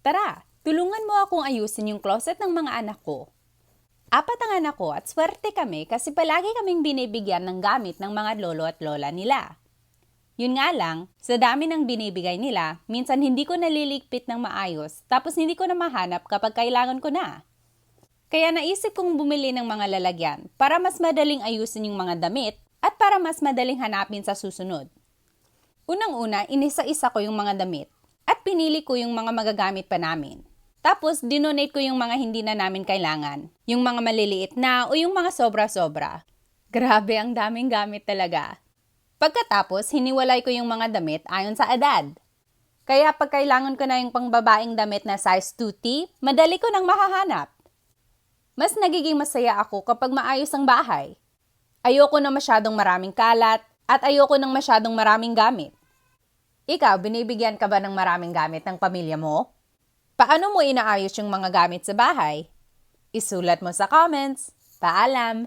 Tara, tulungan mo akong ayusin yung closet ng mga anak ko. 4 ang anak ko at swerte kami kasi palagi kaming binibigyan ng gamit ng mga lolo at lola nila. Yun nga lang, sa dami ng binibigay nila, minsan hindi ko naliligpit ng maayos tapos hindi ko na mahanap kapag kailangan ko na. Kaya naisip kong bumili ng mga lalagyan para mas madaling ayusin yung mga damit at para mas madaling hanapin sa susunod. Unang-una, inisa-isa ko yung mga damit at pinili ko yung mga magagamit pa namin. Tapos, dinonate ko yung mga hindi na namin kailangan, yung mga maliliit na o yung mga sobra-sobra. Grabe, ang daming gamit talaga. Pagkatapos, hiniwalay ko yung mga damit ayon sa edad. Kaya pag kailangan ko na yung pangbabaeng damit na size 2T, madali ko nang mahahanap. Mas nagiging masaya ako kapag maayos ang bahay. Ayoko na masyadong maraming kalat at ayoko ng masyadong maraming gamit. Ikaw, binibigyan ka ba ng maraming gamit ng pamilya mo? Paano mo inaayos yung mga gamit sa bahay? Isulat mo sa comments. Paalam!